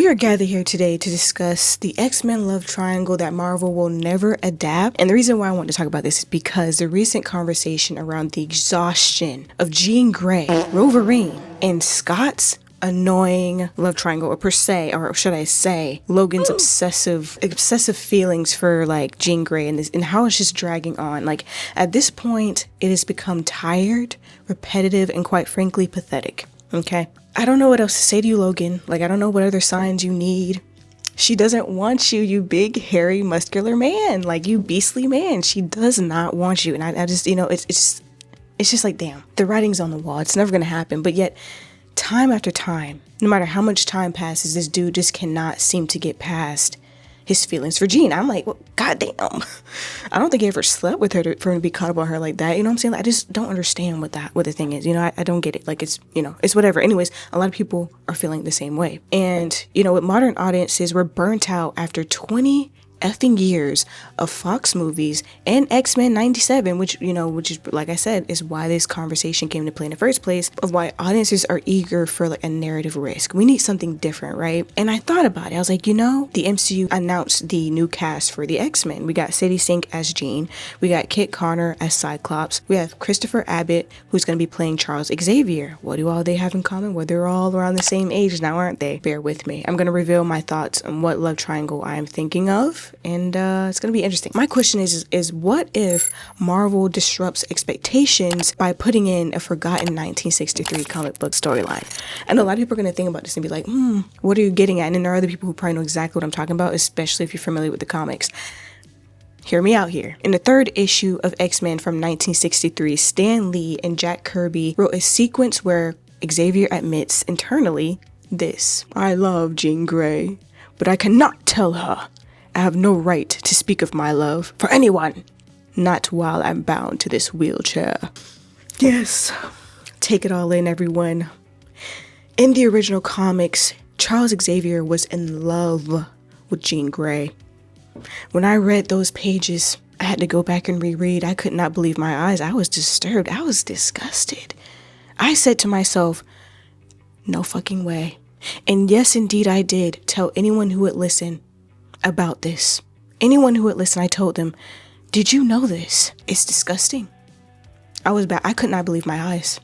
We are gathered here today to discuss the X-Men love triangle that Marvel will never adapt. And the reason why I want to talk about this is because the recent conversation around the exhaustion of Jean Grey, Wolverine, and Scott's annoying love triangle, or per se, or should I say, Logan's obsessive feelings for like Jean Grey and how it's just dragging on. Like at this point, it has become tired, repetitive, and quite frankly, pathetic. Okay? I don't know what else to say to you, Logan. Like, I don't know what other signs you need. She doesn't want you, you big, hairy, muscular man. Like, you beastly man. She does not want you. And I just, it's just like, damn. The writing's on the wall. It's never going to happen. But yet, time after time, no matter how much time passes, this dude just cannot seem to get past his feelings for Jean. I'm like, well, goddamn. I don't think he ever slept with her for him to be caught up on her like that. You know what I'm saying? I just don't understand what the thing is. I don't get it. Like, it's, it's whatever. Anyways, a lot of people are feeling the same way. And, with modern audiences, we're burnt out after 20 effing years of Fox movies and X-Men 97, which is, like I said, is why this conversation came to play in the first place, of why audiences are eager for like a narrative risk. We need something different, right? And I thought about it. I was like, the MCU announced the new cast for the X-Men. We got Sadie Sink as Jean. We got Kit Connor as Cyclops. We have Christopher Abbott, who's going to be playing Charles Xavier. What do all they have in common? Well, they're all around the same age now, aren't they? Bear with me. I'm going to reveal my thoughts on what love triangle I am thinking of. And it's going to be interesting. My question is what if Marvel disrupts expectations by putting in a forgotten 1963 comic book storyline? And a lot of people are going to think about this and be like, what are you getting at? And then there are other people who probably know exactly what I'm talking about, especially if you're familiar with the comics. Hear me out here. In the third issue of X-Men from 1963, Stan Lee and Jack Kirby wrote a sequence where Xavier admits internally this: I love Jean Grey, but I cannot tell her. I have no right to speak of my love for anyone, not while I'm bound to this wheelchair. Yes, take it all in, everyone. In the original comics, Charles Xavier was in love with Jean Grey. When I read those pages, I had to go back and reread. I could not believe my eyes. I was disturbed. I was disgusted. I said to myself, no fucking way. And yes, indeed, I did tell anyone who would listen about this. Anyone who would listen, I told them, did you know this? It's disgusting. I was bad. I could not believe my eyes.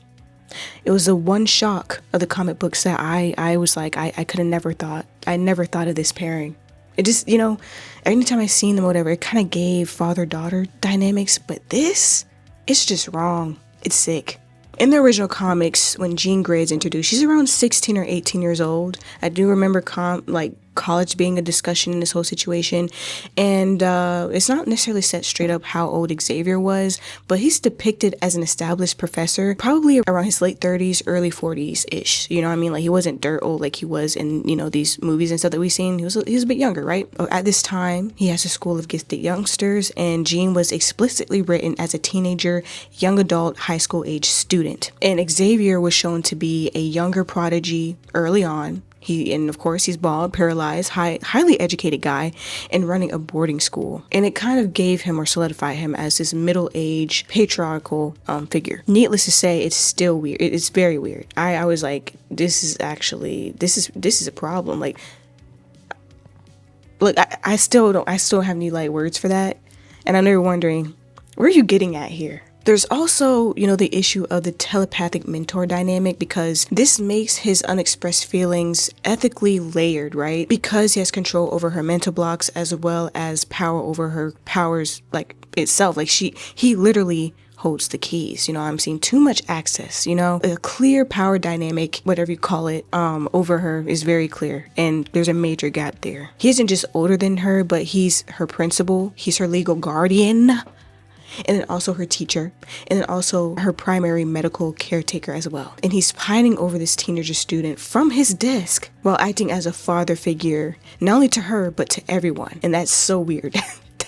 It was the one shock of the comic books that I was like, I could have never thought. I never thought of this pairing. It just, anytime I seen them or whatever, it kind of gave father-daughter dynamics, but this, it's just wrong. It's sick. In the original comics, when Jean Grey is introduced, she's around 16 or 18 years old. I do remember college being a discussion in this whole situation, and it's not necessarily set straight up how old Xavier was, but he's depicted as an established professor, probably around his late 30s, early 40s ish. You know what I mean? Like, he wasn't dirt old like he was in these movies and stuff that we've seen. He was a bit younger, right? At this time, he has a school of gifted youngsters, and Jean was explicitly written as a teenager, young adult, high school age student, and Xavier was shown to be a younger prodigy early on. And of course, he's bald, paralyzed, highly educated guy, and running a boarding school. And it kind of gave him or solidified him as this middle-aged, patriarchal figure. Needless to say, it's still weird. It's very weird. I was like, this is a problem. Like, look, I still have any words for that. And I know you're wondering, where are you getting at here? There's also, the issue of the telepathic mentor dynamic, because this makes his unexpressed feelings ethically layered, right? Because he has control over her mental blocks as well as power over her powers, itself. He literally holds the keys. I'm seeing too much access, a clear power dynamic, whatever you call it, over her is very clear. And there's a major gap there. He isn't just older than her, but he's her principal. He's her legal guardian. And then also her teacher, and then also her primary medical caretaker as well. And he's pining over this teenager student from his desk while acting as a father figure, not only to her, but to everyone. And that's so weird.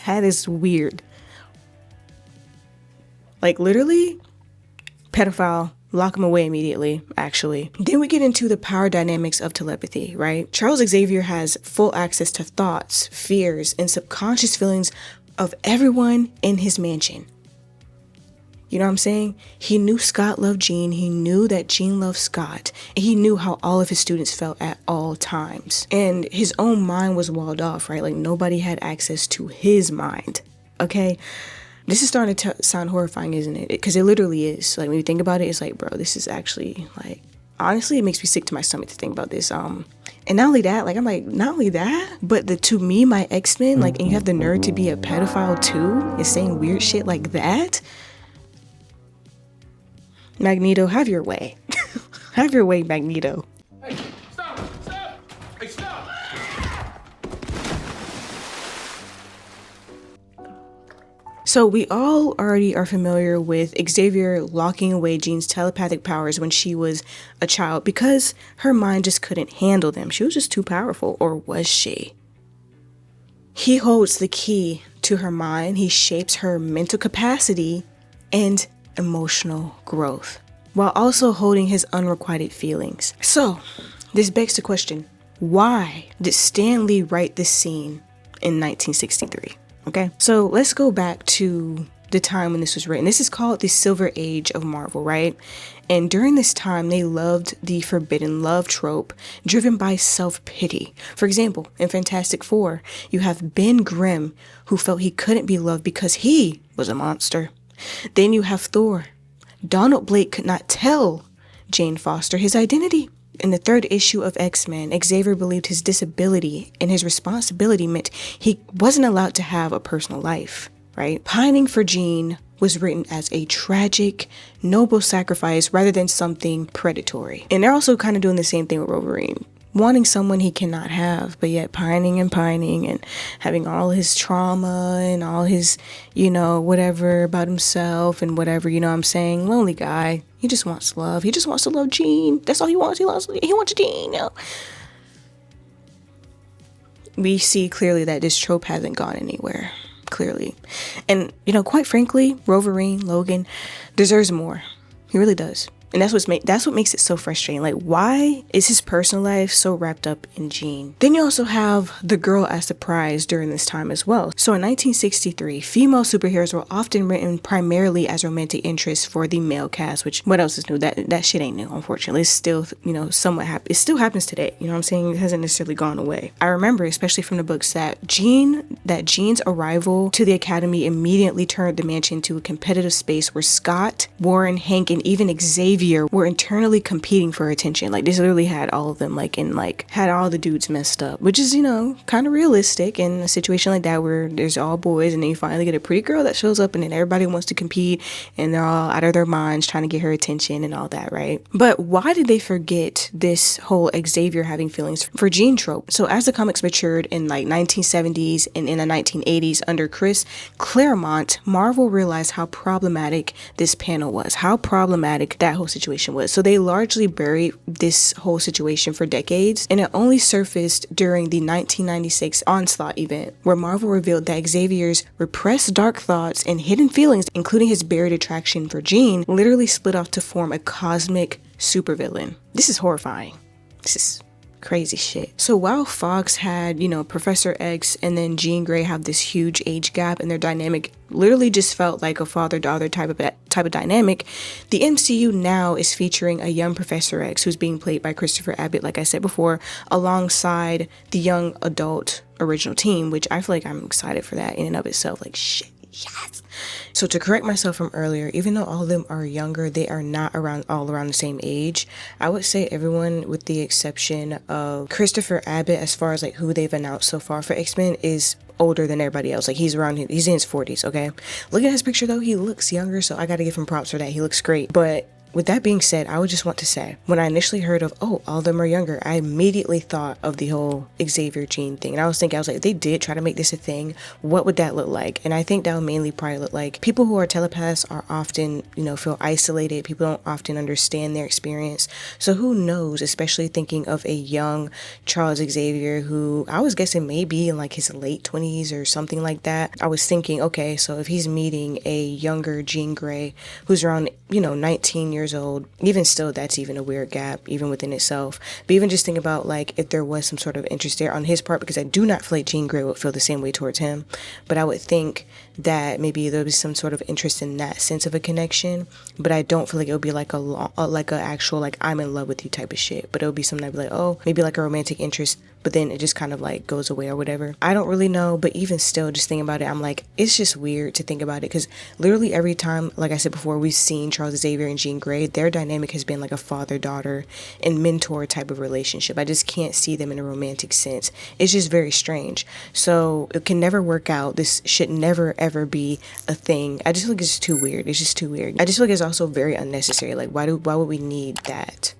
That is weird. Like, literally, pedophile, lock him away immediately, actually. Then we get into the power dynamics of telepathy, right? Charles Xavier has full access to thoughts, fears, and subconscious feelings of everyone in his mansion. You know what I'm saying? He knew Scott loved Jean. He knew that Jean loved Scott. And he knew how all of his students felt at all times. And his own mind was walled off, right? Like nobody had access to his mind. Okay? This is starting to sound horrifying, isn't it? Because it literally is. Like when you think about it, it's like, bro, this is actually like, honestly, it makes me sick to my stomach to think about this. And not only that, like I'm like, not only that, but to me, my X-Men, like, and you have the nerve to be a pedophile too, and saying weird shit like that. Magneto, have your way. Have your way, Magneto. Hey, stop! Stop! Hey, stop! So we all already are familiar with Xavier locking away Jean's telepathic powers when she was a child because her mind just couldn't handle them. She was just too powerful, or was she? He holds the key to her mind. He shapes her mental capacity and emotional growth while also holding his unrequited feelings. So this begs the question, why did Stan Lee write this scene in 1963? Okay, so let's go back to the time when this was written. This is called the Silver Age of Marvel, right? And during this time, they loved the forbidden love trope driven by self-pity. For example, in Fantastic Four, you have Ben Grimm, who felt he couldn't be loved because he was a monster. Then you have Thor. Donald Blake could not tell Jane Foster his identity. In the third issue of X-Men, Xavier believed his disability and his responsibility meant he wasn't allowed to have a personal life, right? Pining for Jean was written as a tragic, noble sacrifice rather than something predatory. And they're also kind of doing the same thing with Wolverine. Wanting someone he cannot have, but yet pining and having all his trauma and all his, whatever about himself and whatever, you know what I'm saying? Lonely guy. He just wants love. He just wants to love Jean. That's all he wants. He wants Jean. We see clearly that this trope hasn't gone anywhere. Clearly. And, quite frankly, Wolverine, Logan, deserves more. He really does. And that's what makes it so frustrating. Like, why is his personal life so wrapped up in Jean? Then you also have the girl as the prize during this time as well. So in 1963, female superheroes were often written primarily as romantic interests for the male cast, which what else is new? That shit ain't new, unfortunately. It's still, somewhat it still happens today. You know what I'm saying? It hasn't necessarily gone away. I remember, especially from the books, that Jean's arrival to the Academy immediately turned the mansion into a competitive space where Scott, Warren, Hank, and even Xavier were internally competing for attention. Like, this literally had all of them, had all the dudes messed up, which is, kind of realistic in a situation like that where there's all boys and then you finally get a pretty girl that shows up and then everybody wants to compete and they're all out of their minds trying to get her attention and all that, right? But why did they forget this whole Xavier having feelings for Jean trope? So as the comics matured in 1970s and in the 1980s under Chris Claremont, Marvel realized how problematic this panel was, how problematic that whole situation was. So they largely buried this whole situation for decades, and it only surfaced during the 1996 Onslaught event, where Marvel revealed that Xavier's repressed dark thoughts and hidden feelings, including his buried attraction for Jean, literally split off to form a cosmic supervillain. This is horrifying. This is crazy shit. So while Fox had, Professor X and then Jean Grey have this huge age gap and their dynamic literally just felt like a father-daughter type of dynamic, the MCU now is featuring a young Professor X who's being played by Christopher Abbott, like I said before, alongside the young adult original team, which I feel like I'm excited for that in and of itself. Like, shit, yes. So to correct myself from earlier, even though all of them are younger, they are not all around the same age. I would say everyone with the exception of Christopher Abbott, as far as who they've announced so far for X-Men, is older than everybody else. He's in his 40s, okay? Look at his picture though, he looks younger, so I gotta give him props for that. He looks great. But with that being said, I would just want to say, when I initially heard of, all of them are younger, I immediately thought of the whole Xavier Jean thing. And I was like, if they did try to make this a thing, what would that look like? And I think that would mainly probably look like people who are telepaths are often, feel isolated. People don't often understand their experience. So who knows, especially thinking of a young Charles Xavier who I was guessing maybe in his late 20s or something like that. I was thinking, okay, so if he's meeting a younger Jean Grey who's around, 19 years years old. Even still, that's even a weird gap, even within itself. But even just think about, like, if there was some sort of interest there on his part, because I do not feel like Jean Grey would feel the same way towards him. But I would think that maybe there would be some sort of interest in that sense of a connection. But I don't feel like it would be like a actual, like, I'm in love with you type of shit. But it would be something I'd be like, oh, maybe like a romantic interest, but then it just kind of like goes away or whatever. I don't really know, but even still, just thinking about it, I'm like, it's just weird to think about it, because literally every time, like I said before, we've seen Charles Xavier and Jean Grey, their dynamic has been like a father-daughter and mentor type of relationship. I just can't see them in a romantic sense. It's just very strange. So it can never work out. This should never ever be a thing. I just feel like it's too weird. It's just too weird. I just feel like it's also very unnecessary. Like, why would we need that?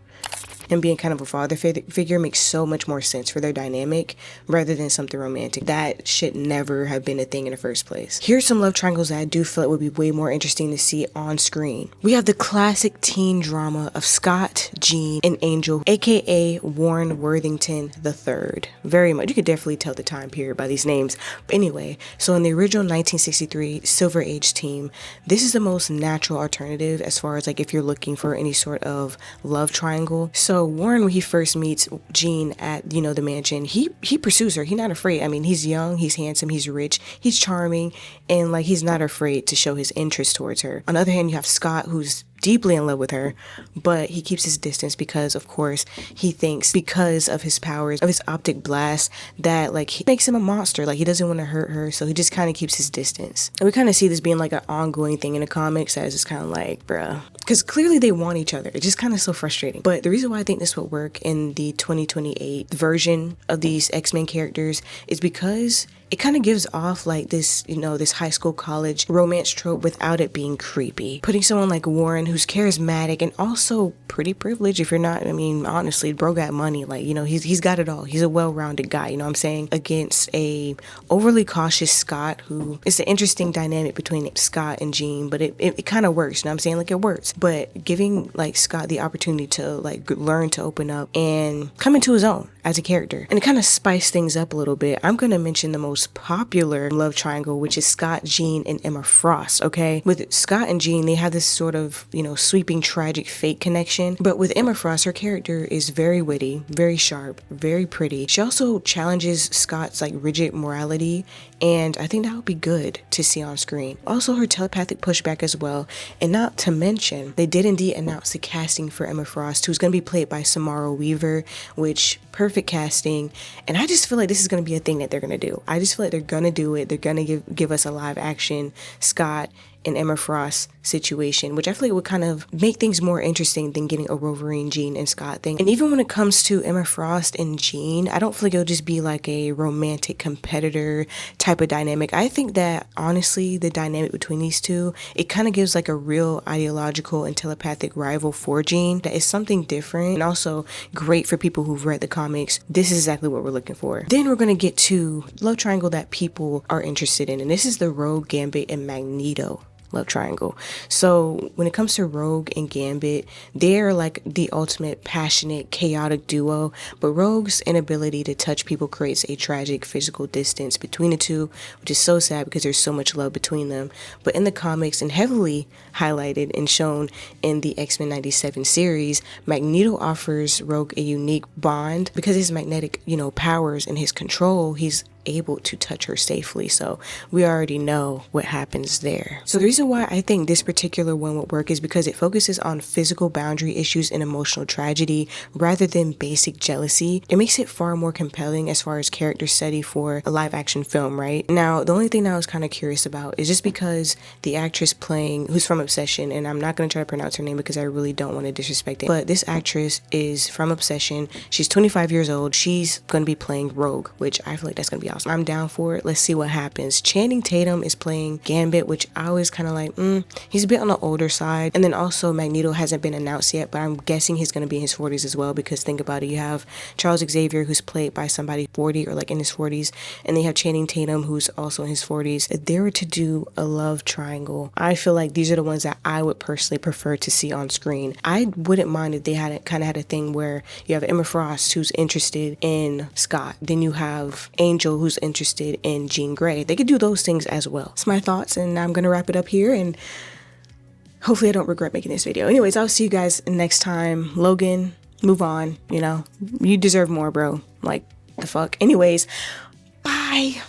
And being kind of a father figure makes so much more sense for their dynamic rather than something romantic. That should never have been a thing in the first place. Here's some love triangles that I do feel like would be way more interesting to see on screen. We have the classic teen drama of Scott, Jean, and Angel, aka Warren Worthington III. Very much. You could definitely tell the time period by these names. But anyway, so in the original 1963 Silver Age team, this is the most natural alternative as far as like if you're looking for any sort of love triangle. So Warren, when he first meets Jean at, the mansion, he pursues her. He's not afraid. I mean, he's young, he's handsome, he's rich, he's charming, and like he's not afraid to show his interest towards her. On the other hand, you have Scott, who's deeply in love with her, but he keeps his distance because, of course, he thinks because of his powers, of his optic blast, that like he makes him a monster. Like he doesn't want to hurt her, so he just kind of keeps his distance. And we kind of see this being like an ongoing thing in the comics, as it's kind of like, bruh, because clearly they want each other. It's just kind of so frustrating. But the reason why I think this would work in the 2028 version of these X-Men characters is because it kind of gives off like this, this high school college romance trope without it being creepy. Putting someone like Warren, who's charismatic and also pretty privileged, if you're not, I mean, honestly, bro got money, like, he's got it all. He's a well-rounded guy, you know what I'm saying? Against a overly cautious Scott, who it's an interesting dynamic between Scott and Jean, but it kind of works, you know what I'm saying? Like, it works. But giving like Scott the opportunity to like learn to open up and come into his own as a character, and to kind of spice things up a little bit, I'm gonna mention the most popular love triangle, which is Scott, Jean, and Emma Frost. Okay, with Scott and Jean, they have this sort of sweeping tragic fate connection, but with Emma Frost, her character is very witty, very sharp, very pretty. She also challenges Scott's like rigid morality, and I think that would be good to see on screen. Also, her telepathic pushback as well, and not to mention, they did indeed announce the casting for Emma Frost, who's going to be played by Samara Weaver, which perfect casting. And I just feel like this is going to be a thing that they're going to do. I just feel like they're going to do it. They're going to give us a live action Scott and Emma Frost situation, which I feel like would kind of make things more interesting than getting a Wolverine, Jean, and Scott thing. And even when it comes to Emma Frost and Jean, I don't feel like it'll just be like a romantic competitor type of dynamic. I think that honestly, the dynamic between these two, it kind of gives like a real ideological and telepathic rival for Jean that is something different and also great for people who've read the comics. This is exactly what we're looking for. Then we're going to get to love triangle that people are interested in, and this is the Rogue, Gambit, and Magneto love triangle. So when it comes to Rogue and Gambit, they're like the ultimate passionate, chaotic duo, but Rogue's inability to touch people creates a tragic physical distance between the two, which is so sad because there's so much love between them. But in the comics, and heavily highlighted and shown in the X-Men 97 series, Magneto offers Rogue a unique bond because his magnetic, powers and his control, he's able to touch her safely. So we already know what happens there. So the reason why I think this particular one would work is because it focuses on physical boundary issues and emotional tragedy rather than basic jealousy. It makes it far more compelling as far as character study for a live action film, right? Now, the only thing that I was kind of curious about is just because the actress playing, who's from Obsession, and I'm not going to try to pronounce her name because I really don't want to disrespect it, but this actress is from Obsession. She's 25 years old. She's going to be playing Rogue, which I feel like that's going to be awesome. I'm down for it. Let's see what happens. Channing Tatum is playing Gambit, which I always kind of like, he's a bit on the older side. And then also Magneto hasn't been announced yet, but I'm guessing he's going to be in his 40s as well, because think about it. You have Charles Xavier, who's played by somebody 40 or like in his 40s, and then you have Channing Tatum, who's also in his 40s. If they were to do a love triangle, I feel like these are the ones that I would personally prefer to see on screen. I wouldn't mind if they had a thing where you have Emma Frost, who's interested in Scott, then you have Angel, who's interested in Jean Grey. They could do those things as well. It's my thoughts, and I'm gonna wrap it up here. And hopefully I don't regret making this video. Anyways, I'll see you guys next time. Logan, move on, you know, you deserve more, bro. Like, the fuck. Anyways, bye.